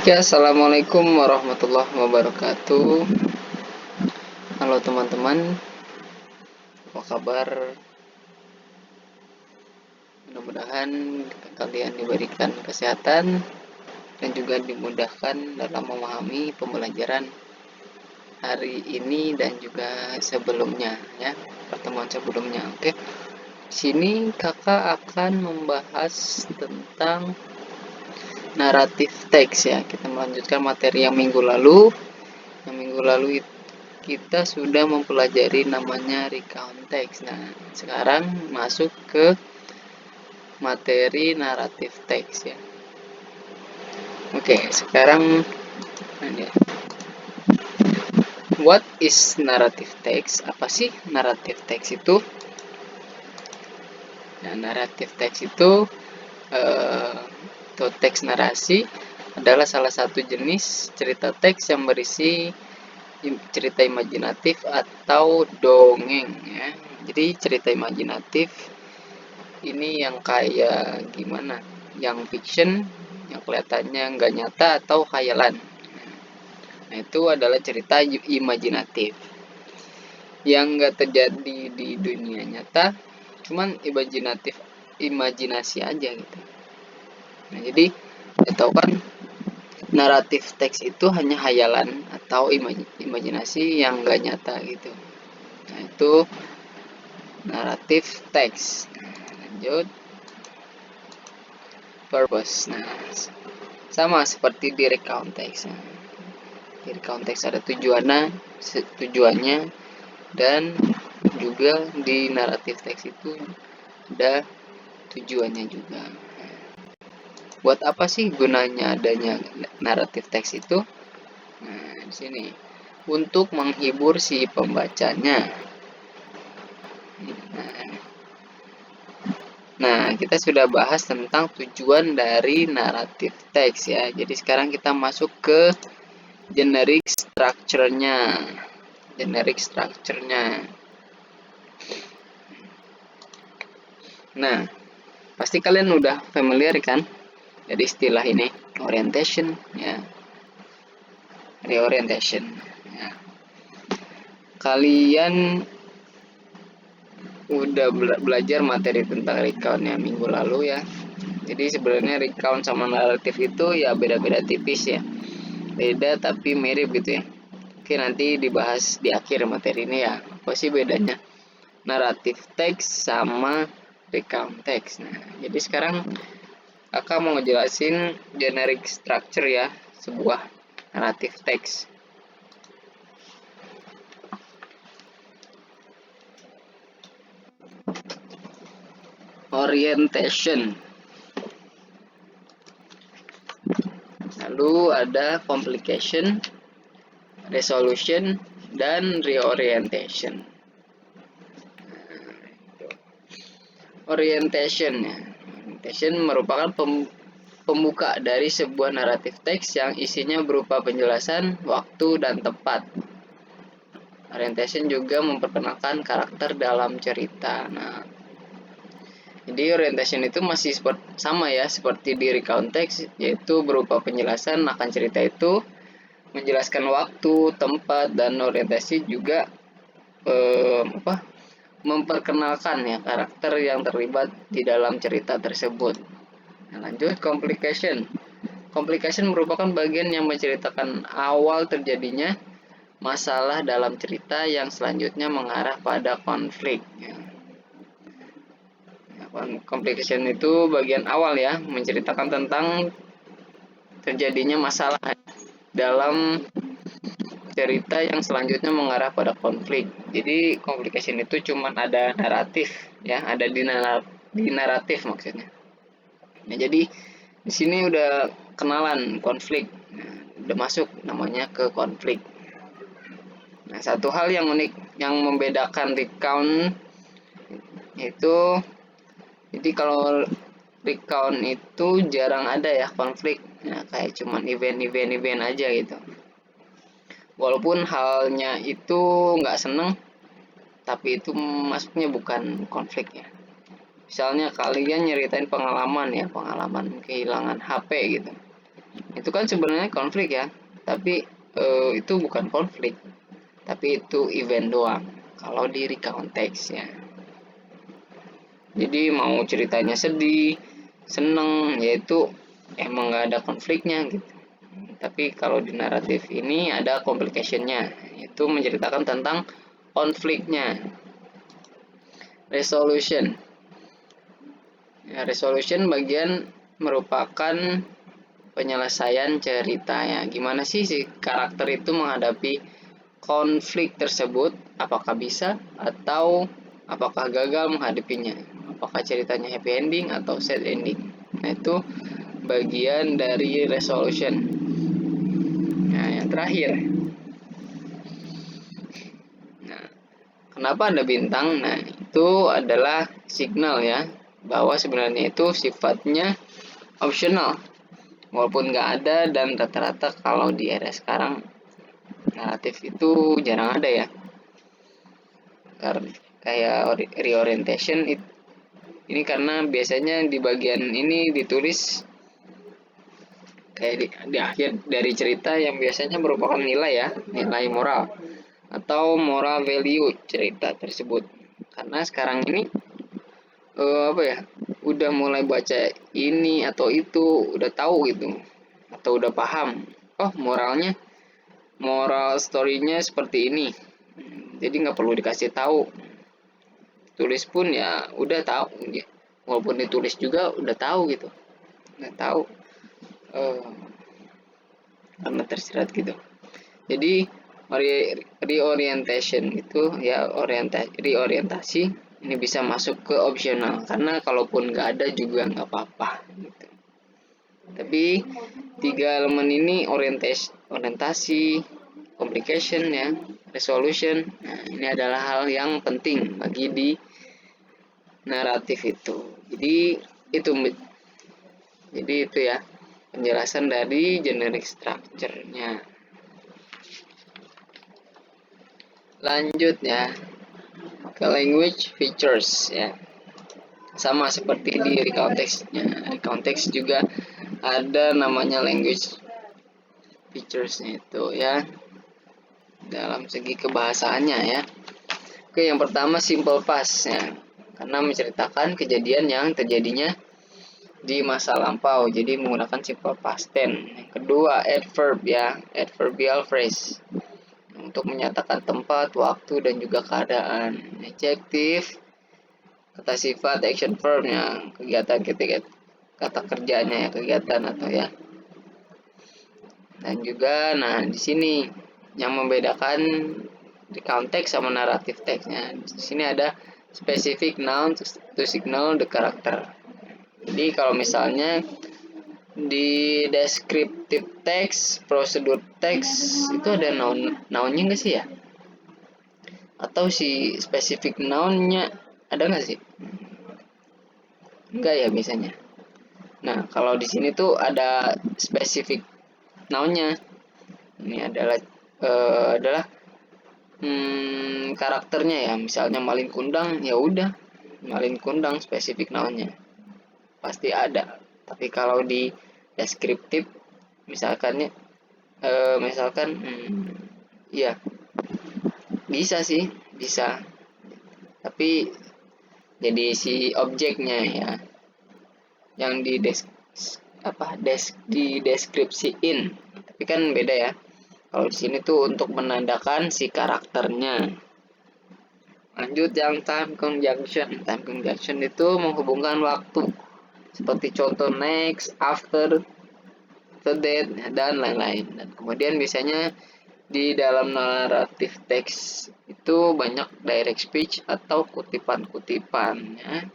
Oke, assalamualaikum warahmatullahi wabarakatuh. Halo teman-teman, apa kabar? Mudah-mudahan kalian diberikan kesehatan dan juga dimudahkan dalam memahami pembelajaran hari ini dan juga sebelumnya, ya, pertemuan sebelumnya. Oke, sini kakak akan membahas tentang naratif teks, ya. Kita melanjutkan materi yang minggu lalu. Yang minggu lalu kita sudah mempelajari namanya recount text. Nah, sekarang masuk ke materi naratif teks, ya. Oke, sekarang what is narrative text? Apa sih narrative text itu? Nah, narrative text itu atau teks narasi adalah salah satu jenis cerita teks yang berisi cerita imajinatif atau dongeng, ya. Jadi cerita imajinatif ini yang kayak gimana? Yang fiction, yang kelihatannya nggak nyata atau khayalan. Nah, itu adalah cerita imajinatif yang nggak terjadi di dunia nyata, cuman imajinasi aja gitu. Nah, jadi kita tahu kan naratif teks itu hanya khayalan atau imajinasi yang nggak nyata gitu. Nah, itu naratif teks. Lanjut, purpose. Nah, sama seperti di recount text. Nah, di recount text ada tujuannya, dan juga di naratif teks itu ada tujuannya juga. Buat apa sih gunanya adanya naratif teks itu? Nah, di sini untuk menghibur si pembacanya. Nah, kita sudah bahas tentang tujuan dari naratif teks, ya. Jadi sekarang kita masuk ke generic structure-nya. Nah, pasti kalian udah familiar kan dari istilah ini, orientation, ya. Reorientation. Ya. Kalian udah belajar materi tentang recount-nya minggu lalu, ya. Jadi sebenarnya recount sama naratif itu ya beda-beda tipis, ya. Beda tapi mirip gitu, ya. Oke, nanti dibahas di akhir materi ini, ya. Apa sih bedanya naratif teks sama recount teks? Nah, jadi sekarang kakak mau ngejelasin generic structure, ya, sebuah naratif teks. Orientation. Lalu ada complication, resolution, dan reorientation. Orientation merupakan pembuka dari sebuah naratif teks yang isinya berupa penjelasan waktu dan tempat. Orientation juga memperkenalkan karakter dalam cerita. Nah, jadi orientation itu masih sama, ya, seperti di recount text, yaitu berupa penjelasan akan cerita itu, menjelaskan waktu, tempat, dan orientasi juga memperkenalkan, ya, karakter yang terlibat di dalam cerita tersebut. Nah, lanjut, complication. Complication merupakan bagian yang menceritakan awal terjadinya masalah dalam cerita yang selanjutnya mengarah pada konflik. Complication itu bagian awal, ya, menceritakan tentang terjadinya masalah dalam cerita yang selanjutnya mengarah pada konflik. Jadi complication itu cuma ada naratif, ya, ada di naratif maksudnya. Nah, jadi di sini udah kenalan konflik. Nah, udah masuk namanya ke konflik. Nah, satu hal yang unik yang membedakan recount itu, jadi kalau recount itu jarang ada, ya, konflik. Nah, kayak cuman event aja gitu. Walaupun halnya itu nggak seneng, tapi itu masuknya bukan konflik, ya. Misalnya kalian nyeritain pengalaman kehilangan HP gitu. Itu kan sebenarnya konflik ya, tapi itu bukan konflik, tapi itu event doang kalau di recount text ya. Jadi mau ceritanya sedih, seneng, yaitu emang nggak ada konfliknya gitu. Tapi kalau di naratif ini ada complicationnya, itu menceritakan tentang konfliknya. Resolution. Ya, resolution bagian merupakan penyelesaian ceritanya. Gimana sih si karakter itu menghadapi konflik tersebut? Apakah bisa atau apakah gagal menghadapinya? Apakah ceritanya happy ending atau sad ending? Nah, itu bagian dari resolution. Nah, yang terakhir. Nah, kenapa ada bintang? Nah, itu adalah signal ya bahwa sebenarnya itu sifatnya optional. Walaupun nggak ada, dan rata-rata kalau di era sekarang naratif itu jarang ada ya. Karena kayak reorientation ini karena biasanya di bagian ini ditulis kayak di akhir dari cerita yang biasanya merupakan nilai ya, nilai moral atau moral value cerita tersebut. Karena sekarang ini apa ya, udah mulai baca ini atau itu udah tahu gitu, atau udah paham, oh moral story-nya seperti ini. Jadi nggak perlu dikasih tahu, tulis pun ya udah tahu ya. Walaupun ditulis juga udah tahu gitu, nggak tahu eh, karena tersirat gitu. Jadi reorientation itu ya reorientasi ini bisa masuk ke opsional, karena kalaupun nggak ada juga nggak apa-apa gitu. Tapi tiga elemen ini orientasi, complication ya, resolution. Nah, ini adalah hal yang penting bagi di naratif itu. Itu jadi itu ya penjelasan dari generic structure-nya. Lanjut ya ke language features ya. Sama seperti di recount text-nya. Recount text juga ada namanya language features-nya itu ya, dalam segi kebahasaannya ya. Oke, yang pertama simple past ya, karena menceritakan kejadian yang terjadinya di masa lampau, jadi menggunakan simple past tense. Yang kedua adverb ya, adverbial phrase untuk menyatakan tempat, waktu, dan juga keadaan. Adjective kata sifat, action verbnya, kegiatan ketika kata kerjanya ya, kegiatan atau ya. Dan juga nah di sini yang membedakan di konteks sama naratif teksnya. Di sini ada specific noun to signal the character. Jadi kalau misalnya di descriptive text, prosedur text itu ada nounnya nggak sih ya? Atau si specific nounnya ada nggak sih? Enggak ya biasanya. Nah kalau di sini tuh ada specific nounnya. Ini adalah karakternya ya, misalnya Malin Kundang, ya udah Malin Kundang spesifik nounnya pasti ada. Tapi kalau di deskriptif misalkan ya bisa sih, bisa, tapi jadi si objeknya ya yang di deskripsiin, tapi kan beda ya. Kalau di sini tuh untuk menandakan si karakternya. Lanjut yang time conjunction. Time conjunction itu menghubungkan waktu, seperti contoh next, after, the date, dan lain-lain. Dan kemudian biasanya di dalam naratif teks itu banyak direct speech atau kutipan-kutipan ya.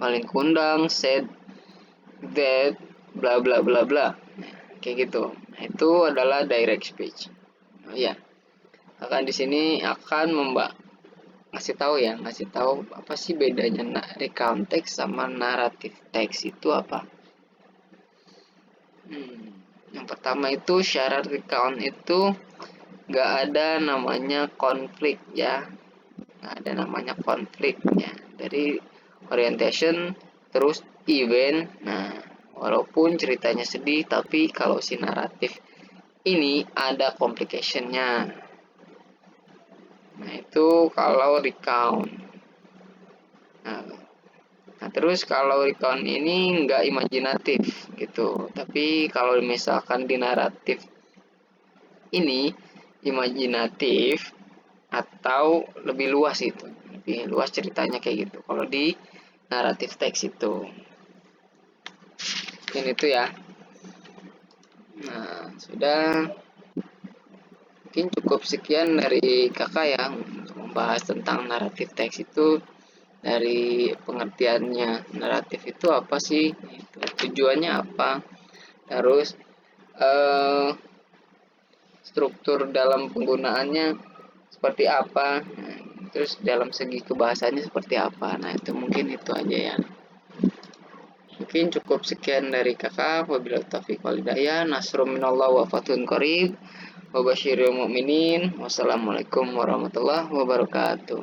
Maling kundang, said that, bla bla bla bla. Kayak gitu. Nah, itu adalah direct speech. Oh ya. Akan di sini akan ngasih tahu apa sih bedanya recount text sama naratif text itu apa. Yang pertama itu syarat recount itu nggak ada namanya konflik ya, nggak ada namanya konflik ya. Dari orientation terus event. Nah Walaupun ceritanya sedih, tapi kalau si naratif ini ada complication-nya. Nah, itu kalau recount. Nah, terus kalau recount ini nggak imajinatif gitu. Tapi kalau misalkan di naratif ini imajinatif atau lebih luas itu. Lebih luas ceritanya kayak gitu. Kalau di naratif teks itu. Ini tuh ya. Nah, sudah. Mungkin cukup sekian dari kakak ya untuk membahas tentang naratif teks itu. Dari pengertiannya, naratif itu apa sih, tujuannya apa, terus struktur dalam penggunaannya seperti apa, terus dalam segi kebahasannya seperti apa. Nah, itu mungkin itu aja ya. Mungkin cukup sekian dari kakak. Wabillahi taufiq wal hidayah. Nasrun minallah wa fathun qarib. Wa basyiril mu'minin. Wassalamualaikum warahmatullahi wabarakatuh.